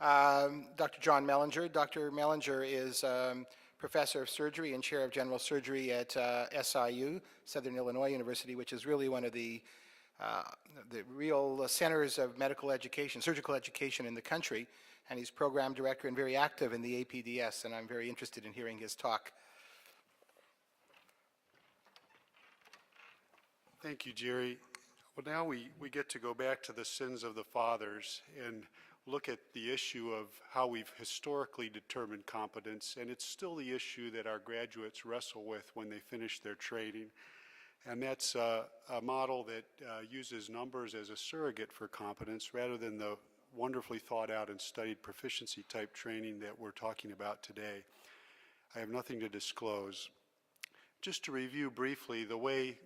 Dr. John Mellinger. Dr. Mellinger is professor of surgery and chair of general surgery at SIU, Southern Illinois University, which is really one of the real centers of medical education, surgical education in the country. And he's program director and very active in the APDS, and I'm very interested in hearing his talk. Thank you, Jerry. Well, now we get to go back to the sins of the fathers and look at the issue of how we've historically determined competence, and it's still the issue that our graduates wrestle with when they finish their training. And that's a model that uses numbers as a surrogate for competence rather than the wonderfully thought out and studied proficiency type training that we're talking about today. I have nothing to disclose. Just to review briefly the way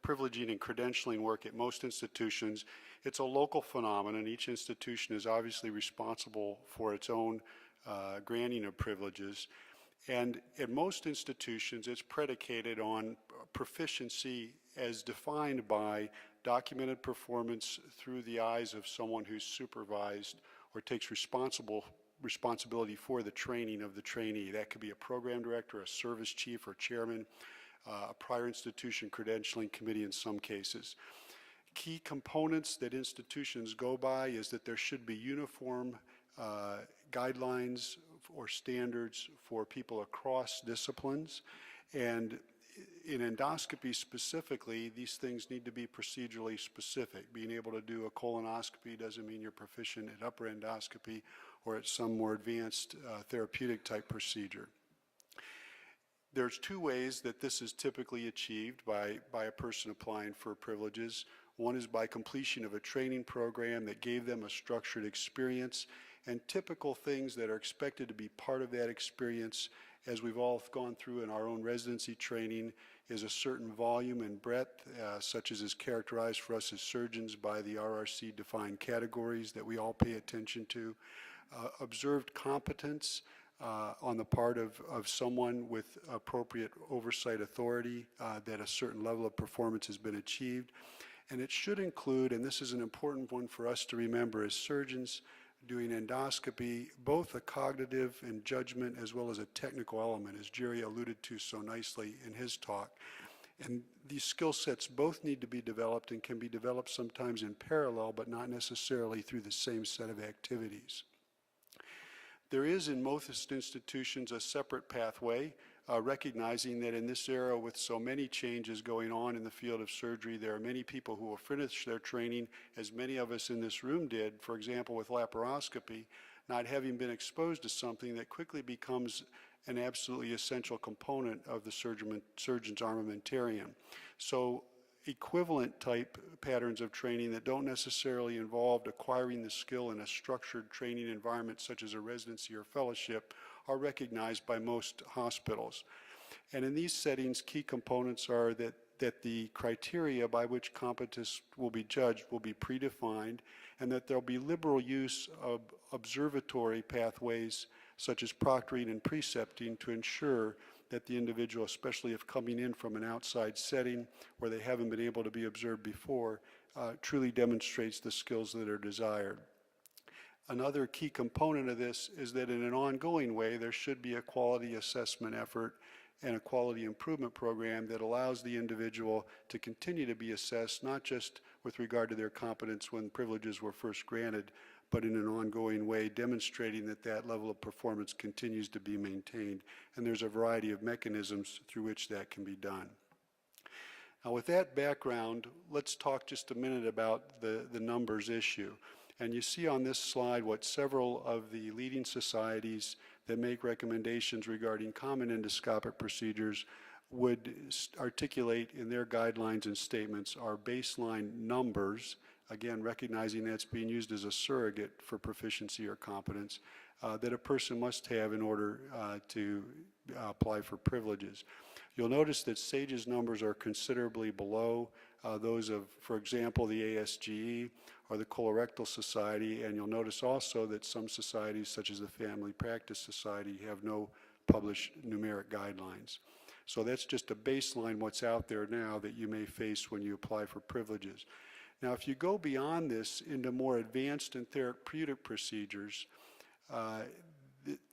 privileging and credentialing work at most institutions, it's a local phenomenon. Each institution is obviously responsible for its own granting of privileges. And at most institutions, it's predicated on proficiency as defined by documented performance through the eyes of someone who's supervised or takes responsibility for the training of the trainee. That could be a program director, a service chief or chairman, a prior institution credentialing committee in some cases. Key components that institutions go by is that there should be uniform guidelines or standards for people across disciplines. And in endoscopy specifically, these things need to be procedurally specific. Being able to do a colonoscopy doesn't mean you're proficient at upper endoscopy or at some more advanced therapeutic type procedure. There's two ways that this is typically achieved by a person applying for privileges. One is by completion of a training program that gave them a structured experience, and typical things that are expected to be part of that experience, as we've all gone through in our own residency training, is a certain volume and breadth, such as is characterized for us as surgeons by the RRC defined categories that we all pay attention to. Observed competence on the part of someone with appropriate oversight authority, that a certain level of performance has been achieved. And it should include, and this is an important one for us to remember as surgeons doing endoscopy, both a cognitive and judgment as well as a technical element, as Jerry alluded to so nicely in his talk. And these skill sets both need to be developed and can be developed sometimes in parallel, but not necessarily through the same set of activities. There is in most institutions a separate pathway, recognizing that in this era with so many changes going on in the field of surgery, there are many people who will finish their training, as many of us in this room did, for example with laparoscopy, not having been exposed to something that quickly becomes an absolutely essential component of the surgeon's armamentarium. So equivalent type patterns of training that don't necessarily involve acquiring the skill in a structured training environment such as a residency or fellowship are recognized by most hospitals. And in these settings, key components are that the criteria by which competence will be judged will be predefined, and that there'll be liberal use of observatory pathways such as proctoring and precepting to ensure that the individual, especially if coming in from an outside setting where they haven't been able to be observed before, truly demonstrates the skills that are desired. Another key component of this is that in an ongoing way, there should be a quality assessment effort and a quality improvement program that allows the individual to continue to be assessed, not just with regard to their competence when privileges were first granted, but in an ongoing way, demonstrating that that level of performance continues to be maintained. And there's a variety of mechanisms through which that can be done. Now with that background, let's talk just a minute about the numbers issue. And you see on this slide what several of the leading societies that make recommendations regarding common endoscopic procedures would articulate in their guidelines and statements are baseline numbers, again recognizing that's being used as a surrogate for proficiency or competence, that a person must have in order to apply for privileges. You'll notice that SAGE's numbers are considerably below those of, for example, the ASGE or the Colorectal Society, and you'll notice also that some societies, such as the Family Practice Society, have no published numeric guidelines. So that's just a baseline what's out there now that you may face when you apply for privileges. Now, if you go beyond this into more advanced and therapeutic procedures,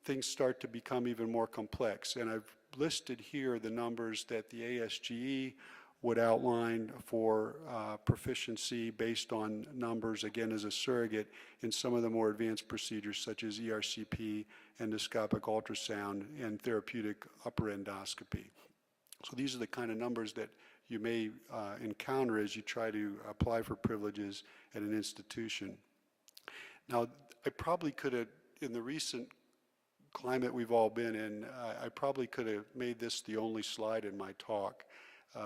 things start to become even more complex. And I've listed here the numbers that the ASGE would outline for proficiency based on numbers, again, as a surrogate in some of the more advanced procedures such as ERCP, endoscopic ultrasound, and therapeutic upper endoscopy. So these are the kind of numbers that you may encounter as you try to apply for privileges at an institution. Now, I probably could have, in the recent climate we've all been in, I probably could have made this the only slide in my talk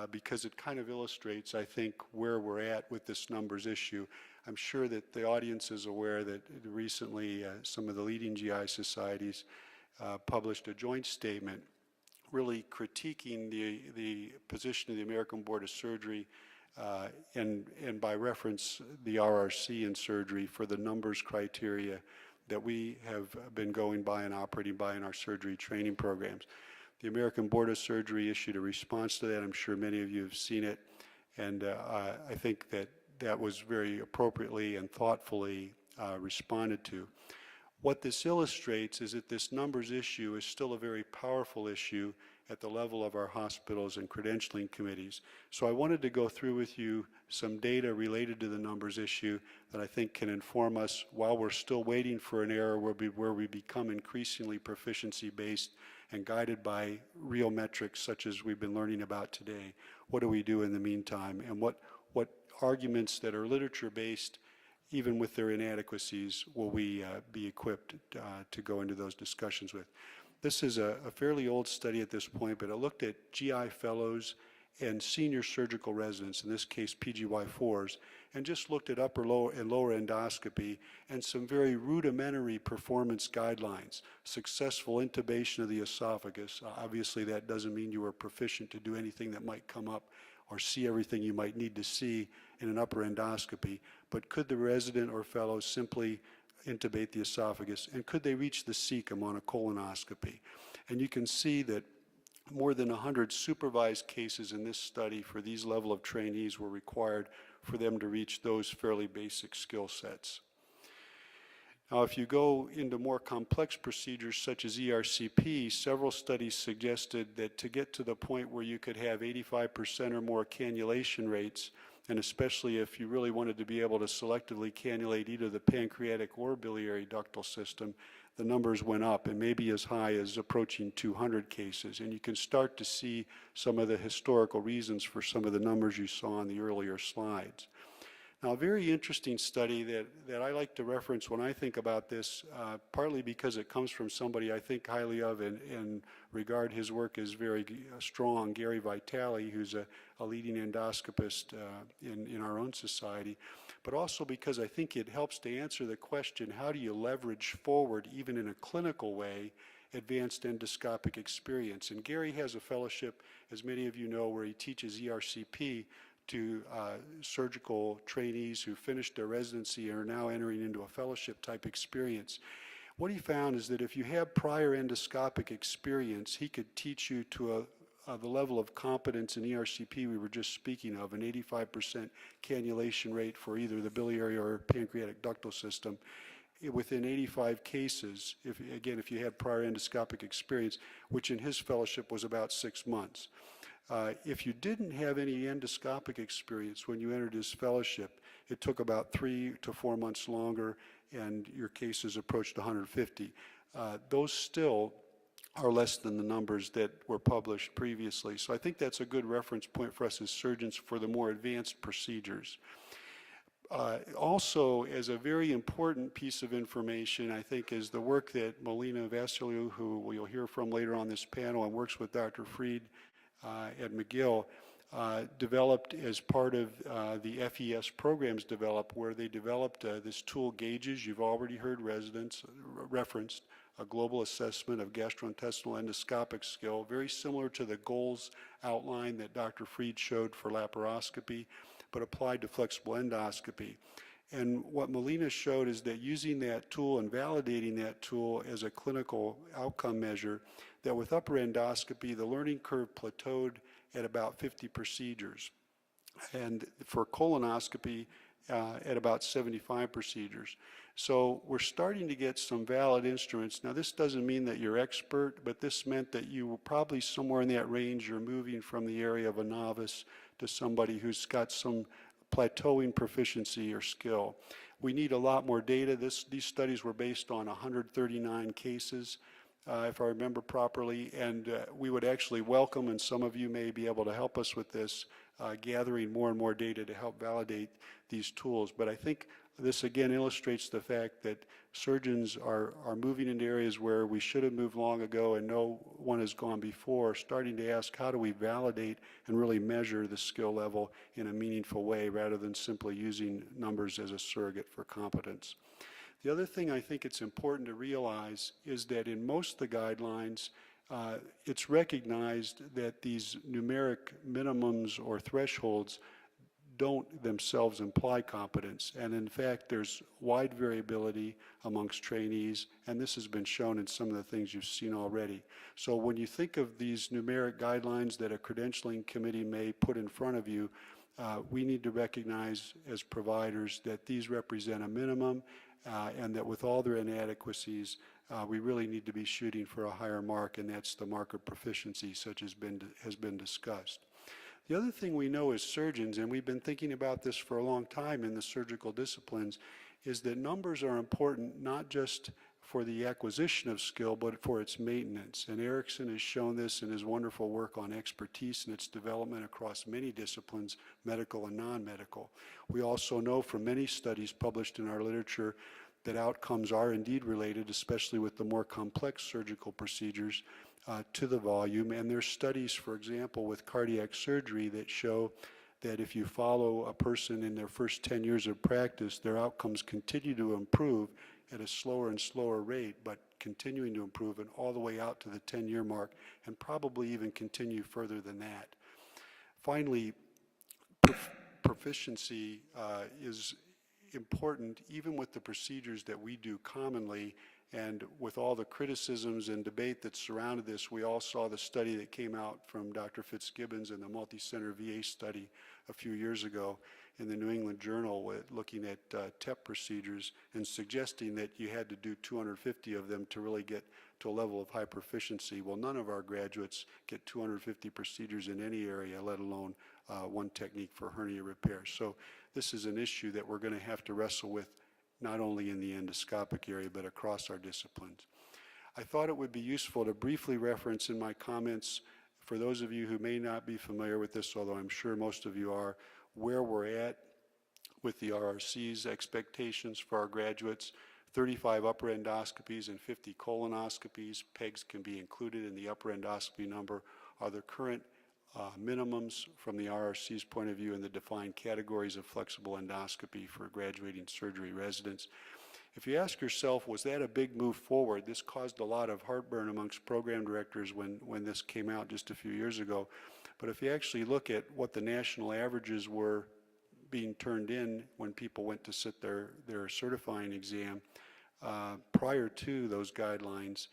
because it kind of illustrates, I think, where we're at with this numbers issue. I'm sure that the audience is aware that recently some of the leading GI societies published a joint statement really critiquing the position of the American Board of Surgery and by reference the RRC in surgery for the numbers criteria that we have been going by and operating by in our surgery training programs. The American Board of Surgery issued a response to that. I'm sure many of you have seen it, and I think that that was very appropriately and thoughtfully responded to. What this illustrates is that this numbers issue is still a very powerful issue at the level of our hospitals and credentialing committees. So I wanted to go through with you some data related to the numbers issue that I think can inform us while we're still waiting for an era where we become increasingly proficiency-based and guided by real metrics such as we've been learning about today. What do we do in the meantime? And what arguments that are literature-based, even with their inadequacies, will we be equipped to go into those discussions with? This is a fairly old study at this point, but it looked at GI fellows and senior surgical residents, in this case PGY4s, and just looked at upper and lower endoscopy and some very rudimentary performance guidelines. Successful intubation of the esophagus. Obviously that doesn't mean you are proficient to do anything that might come up or see everything you might need to see in an upper endoscopy, but could the resident or fellow simply intubate the esophagus, and could they reach the cecum on a colonoscopy? And you can see that more than 100 supervised cases in this study for these level of trainees were required for them to reach those fairly basic skill sets. Now, if you go into more complex procedures such as ERCP, several studies suggested that to get to the point where you could have 85% or more cannulation rates, and especially if you really wanted to be able to selectively cannulate either the pancreatic or biliary ductal system, the numbers went up and maybe as high as approaching 200 cases. And you can start to see some of the historical reasons for some of the numbers you saw on the earlier slides. Now, a very interesting study that I like to reference when I think about this, partly because it comes from somebody I think highly of and regard his work as very strong, Gary Vitale, who's a leading endoscopist in our own society, but also because I think it helps to answer the question, how do you leverage forward, even in a clinical way, advanced endoscopic experience? And Gary has a fellowship, as many of you know, where he teaches ERCP to surgical trainees who finished their residency and are now entering into a fellowship type experience. What he found is that if you have prior endoscopic experience, he could teach you to the level of competence in ERCP we were just speaking of, an 85% cannulation rate for either the biliary or pancreatic ductal system within 85 cases, if you had prior endoscopic experience, which in his fellowship was about 6 months. If you didn't have any endoscopic experience when you entered his fellowship, it took about 3 to 4 months longer, and your cases approached 150. Those still are less than the numbers that were published previously. So I think that's a good reference point for us as surgeons for the more advanced procedures. Also, as a very important piece of information, I think, is the work that Melina Vassiliou, who you'll hear from later on this panel, and works with Dr. Freed at McGill, developed as part of the FES programs developed, where they developed this tool gauges. You've already heard residents referenced a global assessment of gastrointestinal endoscopic skill, very similar to the goals outline that Dr. Freed showed for laparoscopy, but applied to flexible endoscopy. And what Melina showed is that using that tool and validating that tool as a clinical outcome measure, that with upper endoscopy, the learning curve plateaued at about 50 procedures. And for colonoscopy, at about 75 procedures. So we're starting to get some valid instruments. Now this doesn't mean that you're expert, but this meant that you were probably somewhere in that range. You're moving from the area of a novice to somebody who's got some plateauing proficiency or skill. We need a lot more data. These studies were based on 139 cases, if I remember properly, and we would actually welcome, and some of you may be able to help us with this, gathering more and more data to help validate these tools. But I think this again illustrates the fact that surgeons are moving into areas where we should have moved long ago and no one has gone before, starting to ask how do we validate and really measure the skill level in a meaningful way rather than simply using numbers as a surrogate for competence. The other thing I think it's important to realize is that in most of the guidelines, it's recognized that these numeric minimums or thresholds don't themselves imply competence. And in fact, there's wide variability amongst trainees, and this has been shown in some of the things you've seen already. So when you think of these numeric guidelines that a credentialing committee may put in front of you, we need to recognize as providers that these represent a minimum, and that with all their inadequacies, we really need to be shooting for a higher mark, and that's the mark of proficiency, such as has been discussed. The other thing we know as surgeons, and we've been thinking about this for a long time in the surgical disciplines, is that numbers are important not just for the acquisition of skill, but for its maintenance. And Erickson has shown this in his wonderful work on expertise and its development across many disciplines, medical and non-medical. We also know from many studies published in our literature that outcomes are indeed related, especially with the more complex surgical procedures, to the volume. And there's studies, for example, with cardiac surgery that show that if you follow a person in their first 10 years of practice, their outcomes continue to improve at a slower and slower rate, but continuing to improve and all the way out to the 10-year mark, and probably even continue further than that. Finally, proficiency is important even with the procedures that we do commonly. And with all the criticisms and debate that surrounded this, we all saw the study that came out from Dr. Fitzgibbons and the multi-center VA study a few years ago in the New England Journal with looking at TEP procedures and suggesting that you had to do 250 of them to really get to a level of high proficiency. Well, none of our graduates get 250 procedures in any area, let alone one technique for hernia repair. So this is an issue that we're going to have to wrestle with not only in the endoscopic area, but across our disciplines. I thought it would be useful to briefly reference in my comments, for those of you who may not be familiar with this, although I'm sure most of you are, where we're at with the RRC's expectations for our graduates. 35 upper endoscopies and 50 colonoscopies. PEGs can be included in the upper endoscopy number, are the current minimums from the RRC's point of view in the defined categories of flexible endoscopy for graduating surgery residents. If you ask yourself, was that a big move forward? This caused a lot of heartburn amongst program directors when this came out just a few years ago. But if you actually look at what the national averages were being turned in when people went to sit their certifying exam prior to those guidelines,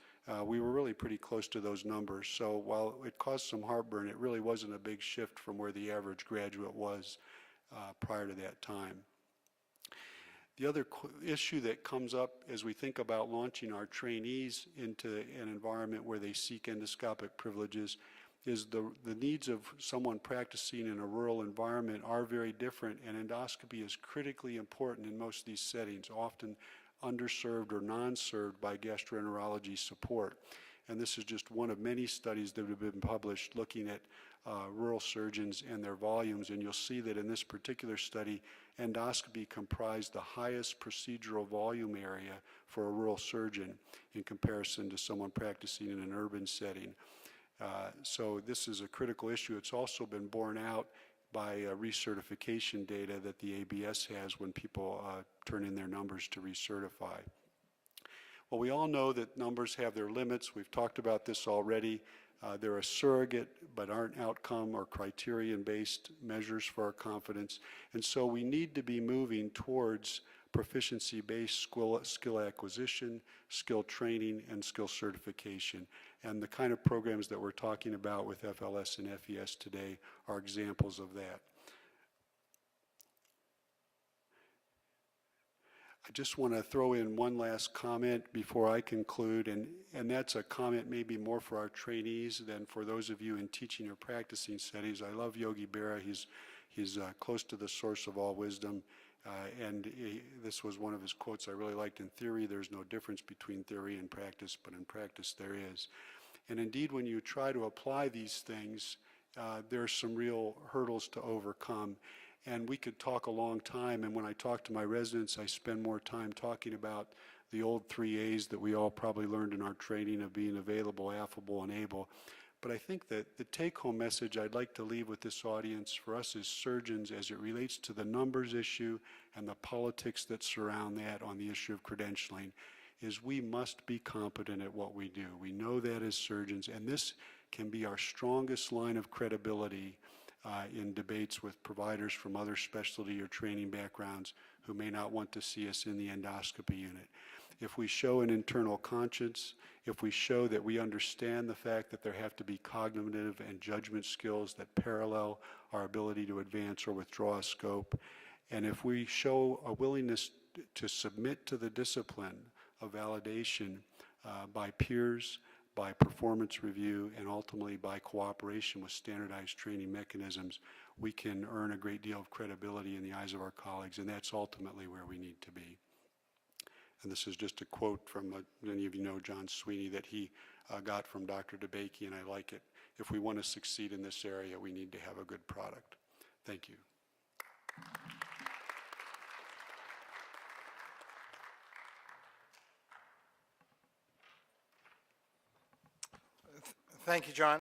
we were really pretty close to those numbers. So while it caused some heartburn, it really wasn't a big shift from where the average graduate was prior to that time. The other issue that comes up as we think about launching our trainees into an environment where they seek endoscopic privileges is the needs of someone practicing in a rural environment are very different, and endoscopy is critically important in most of these settings, often underserved or non-served by gastroenterology support. And this is just one of many studies that have been published looking at rural surgeons and their volumes, and you'll see that in this particular study, endoscopy comprised the highest procedural volume area for a rural surgeon in comparison to someone practicing in an urban setting. So this is a critical issue. It's also been borne out by recertification data that the ABS has when people turn in their numbers to recertify. Well, we all know that numbers have their limits. We've talked about this already. They're a surrogate, but aren't outcome or criterion-based measures for our confidence. And so we need to be moving towards proficiency-based skill acquisition, skill training, and skill certification. And the kind of programs that we're talking about with FLS and FES today are examples of that. just want to throw in one last comment before I conclude, and that's a comment maybe more for our trainees than for those of you in teaching or practicing settings. I love Yogi Berra. He's close to the source of all wisdom, and this was one of his quotes I really liked. In theory, there's no difference between theory and practice, but in practice there is. And indeed, when you try to apply these things, there are some real hurdles to overcome. And we could talk a long time, and when I talk to my residents, I spend more time talking about the old 3 A's that we all probably learned in our training of being available, affable, and able. But I think that the take-home message I'd like to leave with this audience for us as surgeons as it relates to the numbers issue and the politics that surround that on the issue of credentialing is we must be competent at what we do. We know that as surgeons, and this can be our strongest line of credibility in debates with providers from other specialty or training backgrounds who may not want to see us in the endoscopy unit. If we show an internal conscience, if we show that we understand the fact that there have to be cognitive and judgment skills that parallel our ability to advance or withdraw a scope, and if we show a willingness to submit to the discipline of validation by peers, by performance review, and ultimately by cooperation with standardized training mechanisms, we can earn a great deal of credibility in the eyes of our colleagues, and that's ultimately where we need to be. And this is just a quote from, many of you know John Sweeney, that he got from Dr. DeBakey, and I like it. If we want to succeed in this area, we need to have a good product. Thank you. Thank you, John.